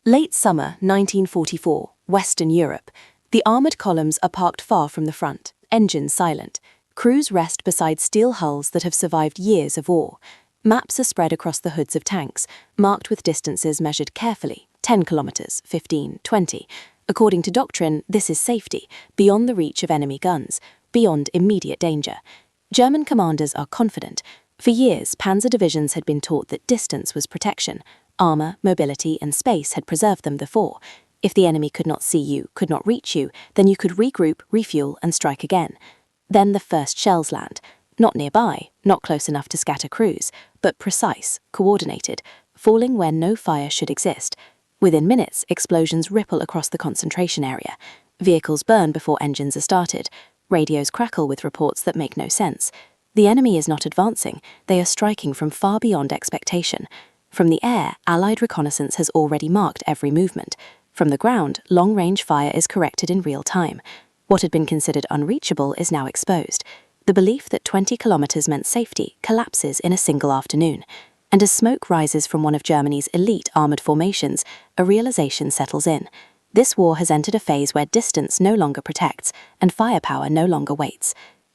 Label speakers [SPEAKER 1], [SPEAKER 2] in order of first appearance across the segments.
[SPEAKER 1] Late summer 1944, Western Europe. The armoured columns are parked far from the front, engines silent. Crews rest beside steel hulls that have survived years of war. Maps are spread across the hoods of tanks, marked with distances measured carefully, 10 kilometres, 15, 20. According to doctrine, this is safety, beyond the reach of enemy guns, beyond immediate danger. German commanders are confident. For years, panzer divisions had been taught that distance was protection. Armour, mobility, and space had preserved them before. If the enemy could not see you, could not reach you, then you could regroup, refuel, and strike again. Then the first shells land. Not nearby, not close enough to scatter crews, but precise, coordinated, falling where no fire should exist. Within minutes, explosions ripple across the concentration area. Vehicles burn before engines are started. Radios crackle with reports that make no sense. The enemy is not advancing, they are striking from far beyond expectation. From the air, Allied reconnaissance has already marked every movement. From the ground, long-range fire is corrected in real time. What had been considered unreachable is now exposed. The belief that 20 kilometers meant safety collapses in a single afternoon. And as smoke rises from one of Germany's elite armored formations, a realization settles in. This war has entered a phase where distance no longer protects, and firepower no longer waits.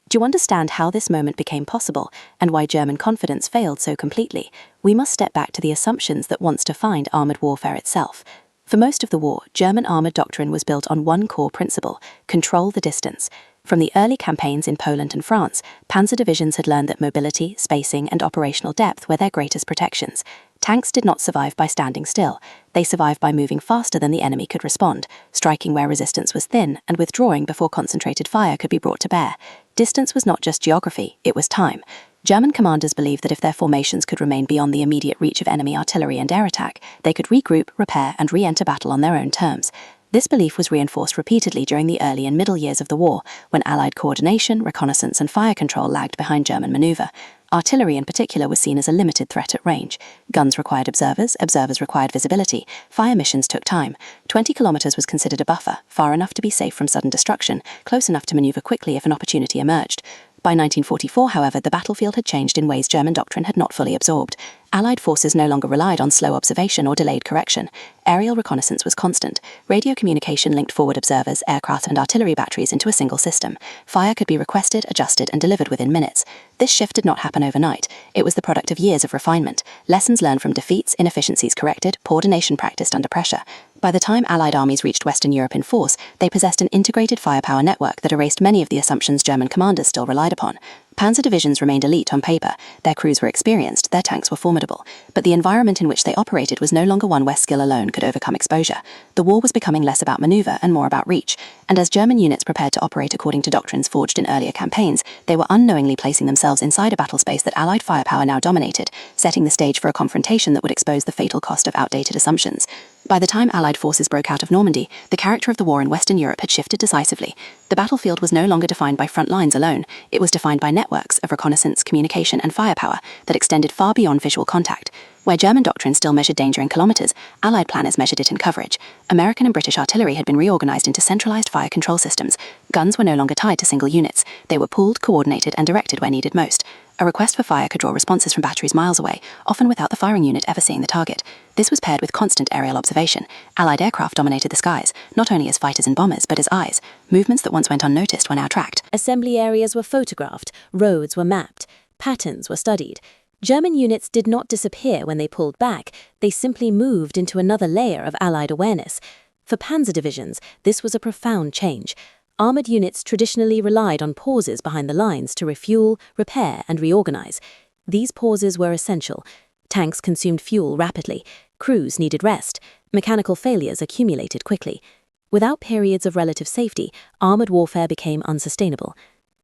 [SPEAKER 1] Do you understand how this moment became possible, and why German confidence failed so completely? We must step back to the assumptions that once defined armoured warfare itself. For most of the war, German armoured doctrine was built on one core principle: control the distance. From the early campaigns in Poland and France, panzer divisions had learned that mobility, spacing, and operational depth were their greatest protections. Tanks did not survive by standing still. They survived by moving faster than the enemy could respond, striking where resistance was thin, and withdrawing before concentrated fire could be brought to bear. Distance was not just geography, it was time. German commanders believed that if their formations could remain beyond the immediate reach of enemy artillery and air attack, they could regroup, repair, and re-enter battle on their own terms. This belief was reinforced repeatedly during the early and middle years of the war, when Allied coordination, reconnaissance, and fire control lagged behind German maneuver. Artillery in particular was seen as a limited threat at range. Guns required observers, observers required visibility. Fire missions took time. 20 kilometers was considered a buffer, far enough to be safe from sudden destruction, close enough to maneuver quickly if an opportunity emerged. By 1944, however, the battlefield had changed in ways German doctrine had not fully absorbed. Allied forces no longer relied on slow observation or delayed correction. Aerial reconnaissance was constant. Radio communication linked forward observers, aircraft, and artillery batteries into a single system. Fire could be requested, adjusted, and delivered within minutes. This shift did not happen overnight. It was the product of years of refinement. Lessons learned from defeats, inefficiencies corrected, coordination practiced under pressure. By the time Allied armies reached Western Europe in force, they possessed an integrated firepower network that erased many of the assumptions German commanders still relied upon. Panzer divisions remained elite on paper, their crews were experienced, their tanks were formidable, but the environment in which they operated was no longer one where skill alone could overcome exposure. The war was becoming less about maneuver and more about reach, and as German units prepared to operate according to doctrines forged in earlier campaigns, they were unknowingly placing themselves inside a battle space that Allied firepower now dominated, setting the stage for a confrontation that would expose the fatal cost of outdated assumptions. By the time Allied forces broke out of Normandy, the character of the war in Western Europe had shifted decisively. The battlefield was no longer defined by front lines alone, it was defined by networks of reconnaissance, communication, and firepower that extended far beyond visual contact. Where German doctrine still measured danger in kilometers, Allied planners measured it in coverage. American and British artillery had been reorganized into centralized fire control systems. Guns were no longer tied to single units. They were pooled, coordinated, and directed where needed most. A request for fire could draw responses from batteries miles away, often without the firing unit ever seeing the target. This was paired with constant aerial observation. Allied aircraft dominated the skies, not only as fighters and bombers, but as eyes. Movements that once went unnoticed were now tracked.
[SPEAKER 2] Assembly areas were photographed, roads were mapped, patterns were studied. German units did not disappear when they pulled back, they simply moved into another layer of Allied awareness. For panzer divisions, this was a profound change. Armoured units traditionally relied on pauses behind the lines to refuel, repair, and reorganize. These pauses were essential. Tanks consumed fuel rapidly, crews needed rest, mechanical failures accumulated quickly. Without periods of relative safety, armoured warfare became unsustainable.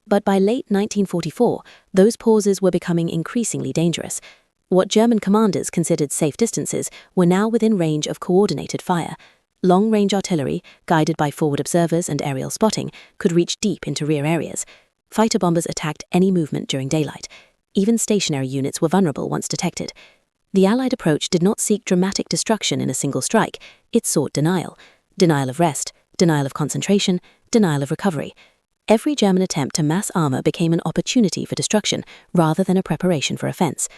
[SPEAKER 2] But by late 1944, those pauses were becoming increasingly dangerous. What German commanders considered safe distances were now within range of coordinated fire. Long-range artillery, guided by forward observers and aerial spotting, could reach deep into rear areas. Fighter bombers attacked any movement during daylight. Even stationary units were vulnerable once detected. The Allied approach did not seek dramatic destruction in a single strike, it sought denial. Denial of rest, denial of concentration, denial of recovery. Every German attempt to mass armor became an opportunity for destruction rather than a preparation for offense.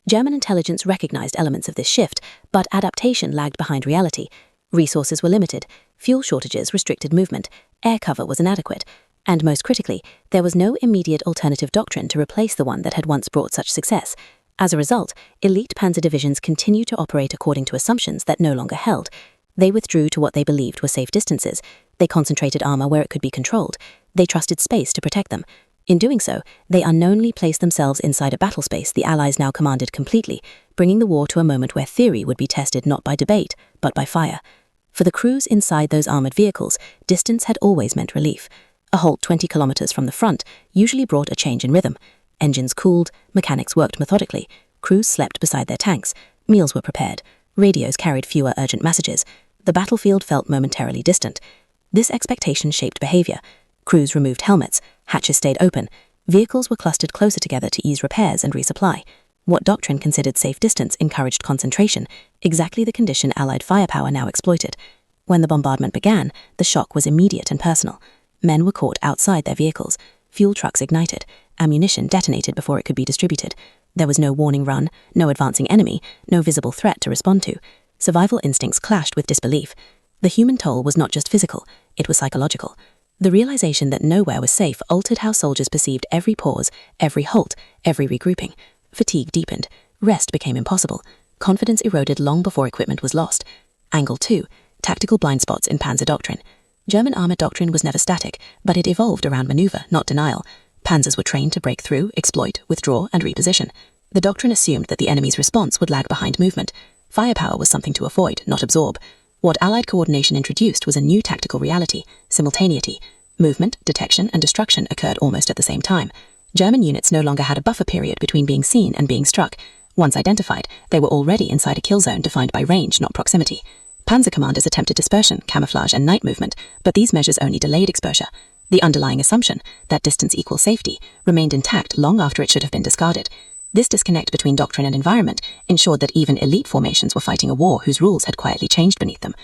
[SPEAKER 2] German intelligence recognized elements of this shift, but adaptation lagged behind reality. Resources were limited, fuel shortages restricted movement, air cover was inadequate, and most critically, there was no immediate alternative doctrine to replace the one that had once brought such success. As a result, elite panzer divisions continued to operate according to assumptions that no longer held. They withdrew to what they believed were safe distances. They concentrated armor where it could be controlled. They trusted space to protect them. In doing so, they unknowingly placed themselves inside a battle space the Allies now commanded completely, bringing the war to a moment where theory would be tested not by debate, but by fire. For the crews inside those armored vehicles, distance had always meant relief. A halt 20 kilometers from the front usually brought a change in rhythm. Engines cooled, mechanics worked methodically, crews slept beside their tanks, meals were prepared, radios carried fewer urgent messages. The battlefield felt momentarily distant. This expectation shaped behavior. Crews removed helmets, hatches stayed open, vehicles were clustered closer together to ease repairs and resupply. What doctrine considered safe distance encouraged concentration, exactly the condition Allied firepower now exploited. When the bombardment began, the shock was immediate and personal. Men were caught outside their vehicles, fuel trucks ignited, ammunition detonated before it could be distributed. There was no warning run, no advancing enemy, no visible threat to respond to. Survival instincts clashed with disbelief. The human toll was not just physical, it was psychological. The realization that nowhere was safe altered how soldiers perceived every pause, every halt, every regrouping. Fatigue deepened. Rest became impossible. Confidence eroded long before equipment was lost. Angle 2. Tactical blind spots in Panzer doctrine. German armor doctrine was never static, but it evolved around maneuver, not denial. Panzers were trained to break through, exploit, withdraw, and reposition. The doctrine assumed that the enemy's response would lag behind movement. Firepower was something to avoid, not absorb. What Allied coordination introduced was a new tactical reality, simultaneity. Movement, detection, and destruction occurred almost at the same time. German units no longer had a buffer period between being seen and being struck. Once identified, they were already inside a kill zone defined by range, not proximity. Panzer commanders attempted dispersion, camouflage, and night movement, but these measures only delayed exposure. The underlying assumption, that distance equals safety, remained intact long after it should have been discarded. This disconnect between doctrine and environment ensured that even elite formations were fighting a war whose rules had quietly changed beneath them.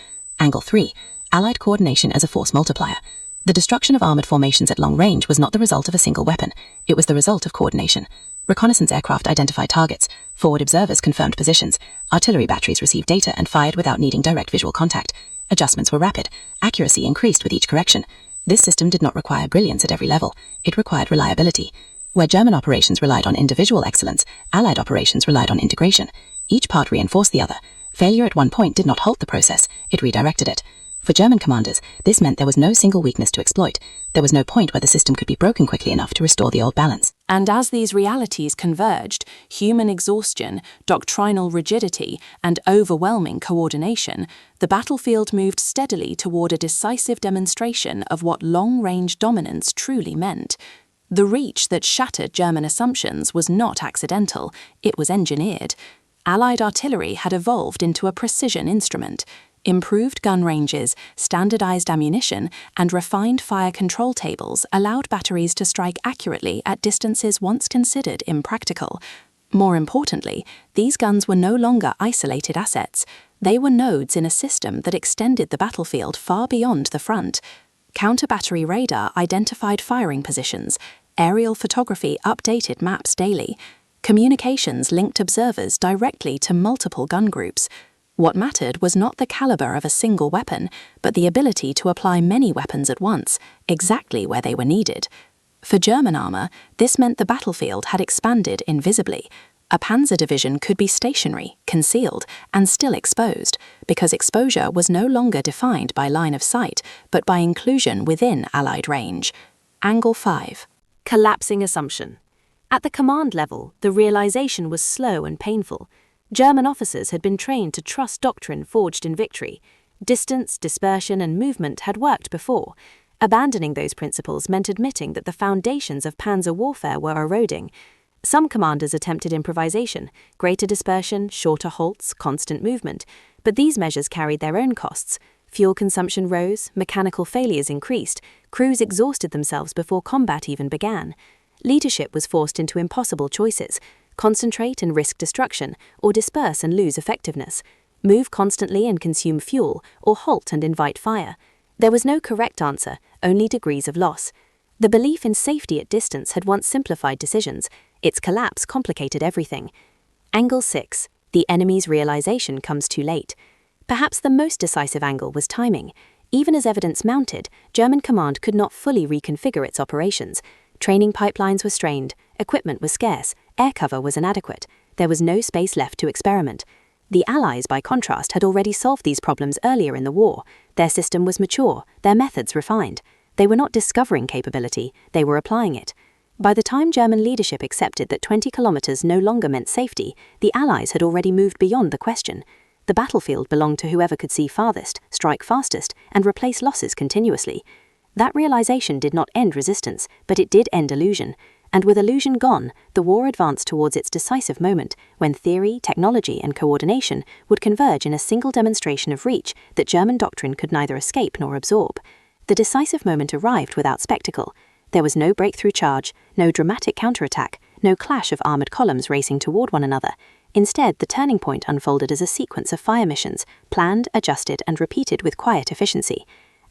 [SPEAKER 2] Angle 3. Allied coordination as a force multiplier. The destruction of armored formations at long range was not the result of a single weapon. It was the result of coordination. Reconnaissance aircraft identified targets. Forward observers confirmed positions. Artillery batteries received data and fired without needing direct visual contact. Adjustments were rapid. Accuracy increased with each correction. This system did not require brilliance at every level. It required reliability. Where German operations relied on individual excellence, Allied operations relied on integration. Each part reinforced the other. Failure at one point did not halt the process. It redirected it. For German commanders, this meant there was no single weakness to exploit. There was no point where the system could be broken quickly enough to restore the old balance.
[SPEAKER 1] And as these realities converged, human exhaustion, doctrinal rigidity, and overwhelming coordination, the battlefield moved steadily toward a decisive demonstration of what long-range dominance truly meant. The reach that shattered German assumptions was not accidental, it was engineered. Allied artillery had evolved into a precision instrument. Improved gun ranges, standardized ammunition, and refined fire control tables allowed batteries to strike accurately at distances once considered impractical. More importantly, these guns were no longer isolated assets. They were nodes in a system that extended the battlefield far beyond the front. Counter-battery radar identified firing positions. Aerial photography updated maps daily. Communications linked observers directly to multiple gun groups. What mattered was not the caliber of a single weapon, but the ability to apply many weapons at once, exactly where they were needed. For German armor, this meant the battlefield had expanded invisibly. A panzer division could be stationary, concealed, and still exposed, because exposure was no longer defined by line of sight, but by inclusion within Allied range. Angle 5.
[SPEAKER 2] Collapsing assumption. At the command level, the realization was slow and painful. German officers had been trained to trust doctrine forged in victory. Distance, dispersion, and movement had worked before. Abandoning those principles meant admitting that the foundations of panzer warfare were eroding. Some commanders attempted improvisation, greater dispersion, shorter halts, constant movement, but these measures carried their own costs. Fuel consumption rose, mechanical failures increased, crews exhausted themselves before combat even began. Leadership was forced into impossible choices: concentrate and risk destruction, or disperse and lose effectiveness, move constantly and consume fuel, or halt and invite fire. There was no correct answer, only degrees of loss. The belief in safety at distance had once simplified decisions. Its collapse complicated everything. Angle 6. The enemy's realization comes too late.
[SPEAKER 1] Perhaps the most decisive angle was timing. Even as evidence mounted, German command could not fully reconfigure its operations. Training pipelines were strained, equipment was scarce, air cover was inadequate. There was no space left to experiment. The Allies, by contrast, had already solved these problems earlier in the war. Their system was mature, their methods refined. They were not discovering capability, they were applying it. By the time German leadership accepted that 20 kilometers no longer meant safety, the Allies had already moved beyond the question. The battlefield belonged to whoever could see farthest, strike fastest, and replace losses continuously. That realization did not end resistance, but it did end illusion. And with illusion gone, the war advanced towards its decisive moment, when theory, technology, and coordination would converge in a single demonstration of reach that German doctrine could neither escape nor absorb. The decisive moment arrived without spectacle. There was no breakthrough charge, no dramatic counterattack, no clash of armored columns racing toward one another. Instead, the turning point unfolded as a sequence of fire missions, planned, adjusted, and repeated with quiet efficiency.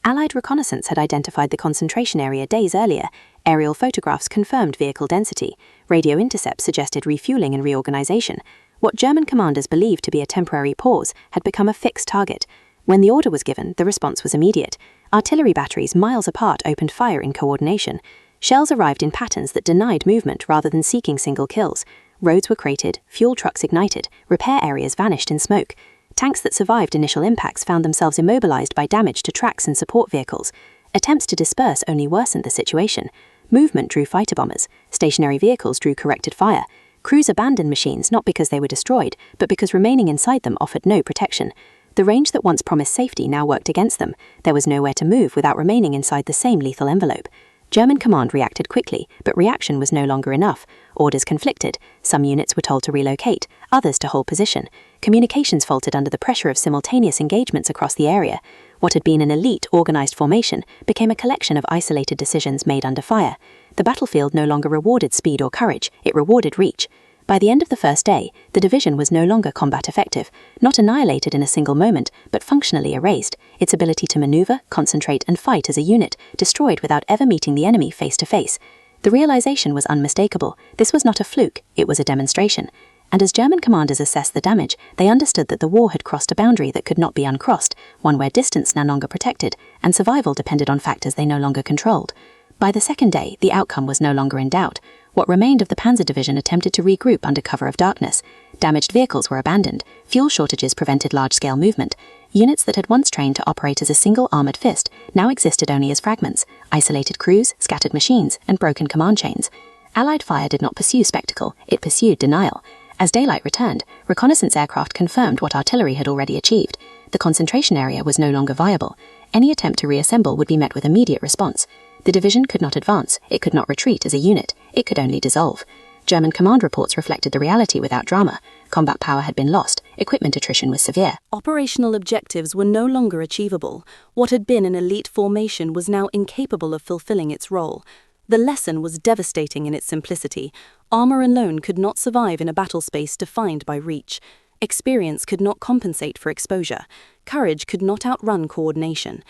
[SPEAKER 1] Allied reconnaissance had identified the concentration area days earlier. Aerial photographs confirmed vehicle density. Radio intercepts suggested refueling and reorganization. What German commanders believed to be a temporary pause had become a fixed target. When the order was given, the response was immediate. Artillery batteries miles apart opened fire in coordination. Shells arrived in patterns that denied movement rather than seeking single kills. Roads were cratered, fuel trucks ignited, repair areas vanished in smoke. Tanks that survived initial impacts found themselves immobilized by damage to tracks and support vehicles. Attempts to disperse only worsened the situation. Movement drew fighter bombers. Stationary vehicles drew corrected fire. Crews abandoned machines not because they were destroyed, but because remaining inside them offered no protection. The range that once promised safety now worked against them. There was nowhere to move without remaining inside the same lethal envelope. German command reacted quickly, but reaction was no longer enough. Orders conflicted. Some units were told to relocate, others to hold position. Communications faltered under the pressure of simultaneous engagements across the area. What had been an elite, organized formation became a collection of isolated decisions made under fire. The battlefield no longer rewarded speed or courage, it rewarded reach. By the end of the first day, the division was no longer combat effective, not annihilated in a single moment, but functionally erased, its ability to maneuver, concentrate, and fight as a unit, destroyed without ever meeting the enemy face to face. The realization was unmistakable. This was not a fluke, it was a demonstration. And as German commanders assessed the damage, they understood that the war had crossed a boundary that could not be uncrossed, one where distance no longer protected, and survival depended on factors they no longer controlled. By the second day, the outcome was no longer in doubt. What remained of the Panzer division attempted to regroup under cover of darkness. Damaged vehicles were abandoned. Fuel shortages prevented large-scale movement. Units that had once trained to operate as a single armored fist now existed only as fragments, isolated crews, scattered machines, and broken command chains. Allied fire did not pursue spectacle, it pursued denial. As daylight returned, reconnaissance aircraft confirmed what artillery had already achieved. The concentration area was no longer viable. Any attempt to reassemble would be met with immediate response. The division could not advance, it could not retreat as a unit, it could only dissolve. German command reports reflected the reality without drama. Combat power had been lost, equipment attrition was severe.
[SPEAKER 2] Operational objectives were no longer achievable. What had been an elite formation was now incapable of fulfilling its role. The lesson was devastating in its simplicity. Armor alone could not survive in a battle space defined by reach. Experience could not compensate for exposure. Courage could not outrun coordination.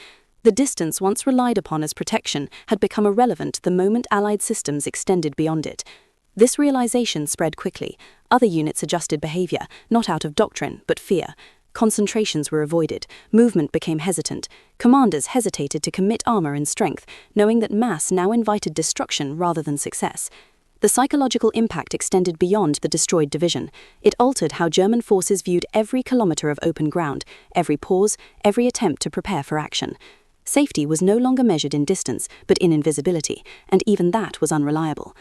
[SPEAKER 2] The distance once relied upon as protection had become irrelevant the moment Allied systems extended beyond it. This realization spread quickly. Other units adjusted behavior, not out of doctrine, but fear. Concentrations were avoided. Movement became hesitant. Commanders hesitated to commit armor and strength, knowing that mass now invited destruction rather than success. The psychological impact extended beyond the destroyed division. It altered how German forces viewed every kilometer of open ground, every pause, every attempt to prepare for action. Safety was no longer measured in distance, but in invisibility, and even that was unreliable.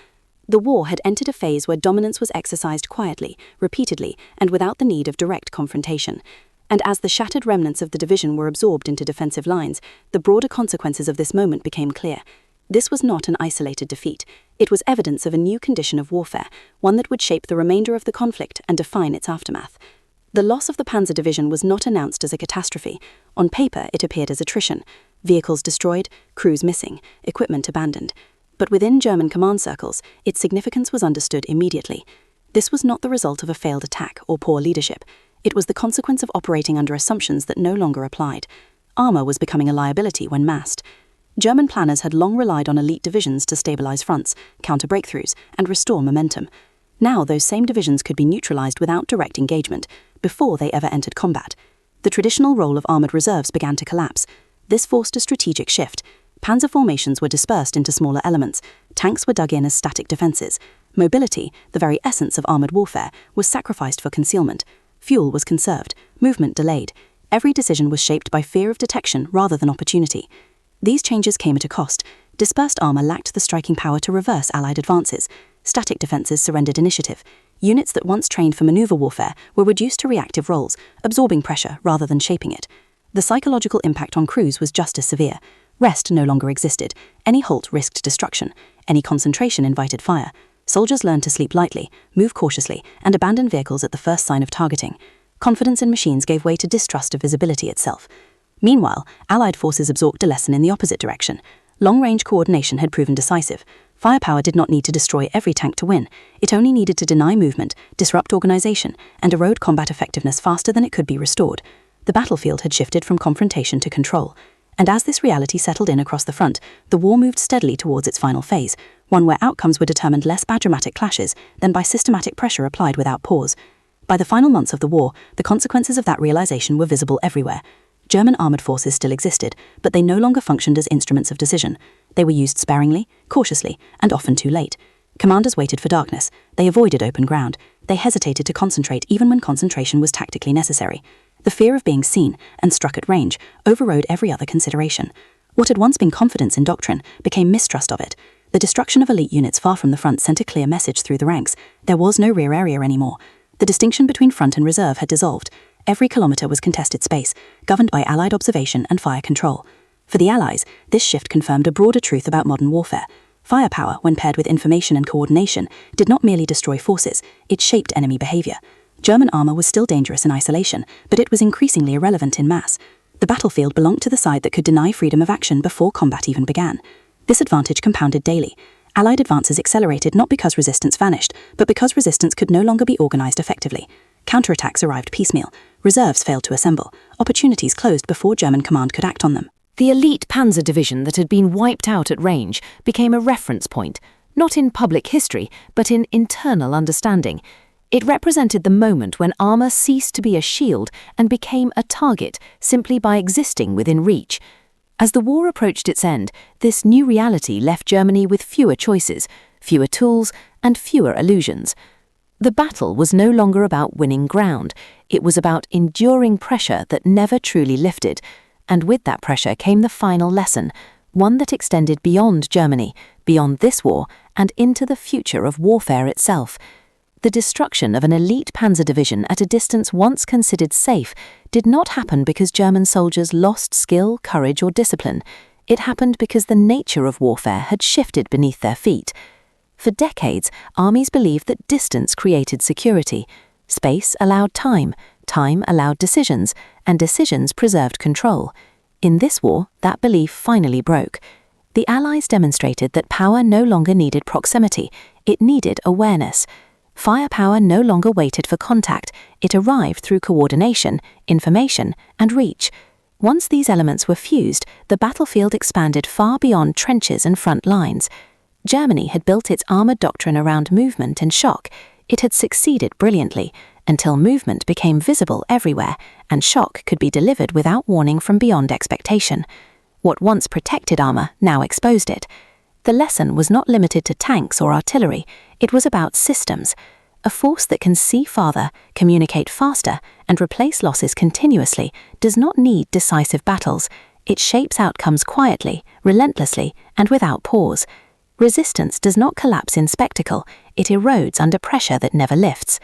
[SPEAKER 2] The war had entered a phase where dominance was exercised quietly, repeatedly, and without the need of direct confrontation. And as the shattered remnants of the division were absorbed into defensive lines, the broader consequences of this moment became clear. This was not an isolated defeat. It was evidence of a new condition of warfare, one that would shape the remainder of the conflict and define its aftermath. The loss of the Panzer division was not announced as a catastrophe. On paper, it appeared as attrition. Vehicles destroyed, crews missing, equipment abandoned. But within German command circles, its significance was understood immediately. This was not the result of a failed attack or poor leadership. It was the consequence of operating under assumptions that no longer applied. Armor was becoming a liability when massed. German planners had long relied on elite divisions to stabilize fronts, counter breakthroughs, and restore momentum. Now those same divisions could be neutralized without direct engagement, before they ever entered combat.
[SPEAKER 1] The traditional role of armored reserves began to collapse. This forced a strategic shift. Panzer formations were dispersed into smaller elements. Tanks were dug in as static defenses. Mobility, the very essence of armored warfare, was sacrificed for concealment. Fuel was conserved. Movement delayed. Every decision was shaped by fear of detection rather than opportunity. These changes came at a cost. Dispersed armor lacked the striking power to reverse Allied advances. Static defenses surrendered initiative. Units that once trained for maneuver warfare were reduced to reactive roles, absorbing pressure rather than shaping it. The psychological impact on crews was just as severe. Rest no longer existed. Any halt risked destruction. Any concentration invited fire. Soldiers learned to sleep lightly, move cautiously, and abandon vehicles at the first sign of targeting. Confidence in machines gave way to distrust of visibility itself. Meanwhile, Allied forces absorbed a lesson in the opposite direction. Long-range coordination had proven decisive. Firepower did not need to destroy every tank to win. It only needed to deny movement, disrupt organization, and erode combat effectiveness faster than it could be restored. The battlefield had shifted from confrontation to control. And as this reality settled in across the front, the war moved steadily towards its final phase, one where outcomes were determined less by dramatic clashes than by systematic pressure applied without pause. By the final months of the war, the consequences of that realization were visible everywhere. German armored forces still existed, but they no longer functioned as instruments of decision. They were used sparingly, cautiously, and often too late. Commanders waited for darkness. They avoided open ground. They hesitated to concentrate even when concentration was tactically necessary. The fear of being seen and struck at range overrode every other consideration. What had once been confidence in doctrine became mistrust of it. The destruction of elite units far from the front sent a clear message through the ranks. There was no rear area anymore. The distinction between front and reserve had dissolved. Every kilometre was contested space, governed by Allied observation and fire control. For the Allies, this shift confirmed a broader truth about modern warfare. Firepower, when paired with information and coordination, did not merely destroy forces, it shaped enemy behaviour. German armour was still dangerous in isolation, but it was increasingly irrelevant in mass. The battlefield belonged to the side that could deny freedom of action before combat even began. This advantage compounded daily. Allied advances accelerated not because resistance vanished, but because resistance could no longer be organised effectively. Counterattacks arrived piecemeal. Reserves failed to assemble. Opportunities closed before German command could act on them.
[SPEAKER 2] The elite Panzer division that had been wiped out at range became a reference point, not in public history, but in internal understanding. It represented the moment when armour ceased to be a shield and became a target simply by existing within reach. As the war approached its end, this new reality left Germany with fewer choices, fewer tools, and fewer illusions. The battle was no longer about winning ground. It was about enduring pressure that never truly lifted. And with that pressure came the final lesson, one that extended beyond Germany, beyond this war, and into the future of warfare itself. The destruction of an elite Panzer division at a distance once considered safe did not happen because German soldiers lost skill, courage, or discipline. It happened because the nature of warfare had shifted beneath their feet. For decades, armies believed that distance created security. Space allowed time, time allowed decisions, and decisions preserved control. In this war, that belief finally broke. The Allies demonstrated that power no longer needed proximity, it needed awareness. Firepower no longer waited for contact, it arrived through coordination, information, and reach. Once these elements were fused, the battlefield expanded far beyond trenches and front lines. Germany had built its armoured doctrine around movement and shock. It had succeeded brilliantly, until movement became visible everywhere, and shock could be delivered without warning from beyond expectation. What once protected armour now exposed it. The lesson was not limited to tanks or artillery, it was about systems. A force that can see farther, communicate faster, and replace losses continuously does not need decisive battles. It shapes outcomes quietly, relentlessly, and without pause. Resistance does not collapse in spectacle, it erodes under pressure that never lifts.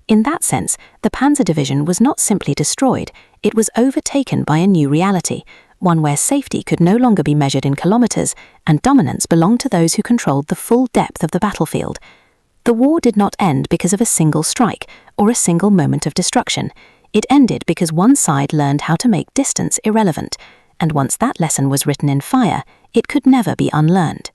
[SPEAKER 2] In that sense, the Panzer division was not simply destroyed, it was overtaken by a new reality, one where safety could no longer be measured in kilometers, and dominance belonged to those who controlled the full depth of the battlefield. The war did not end because of a single strike or a single moment of destruction. It ended because one side learned how to make distance irrelevant, and once that lesson was written in fire, it could never be unlearned.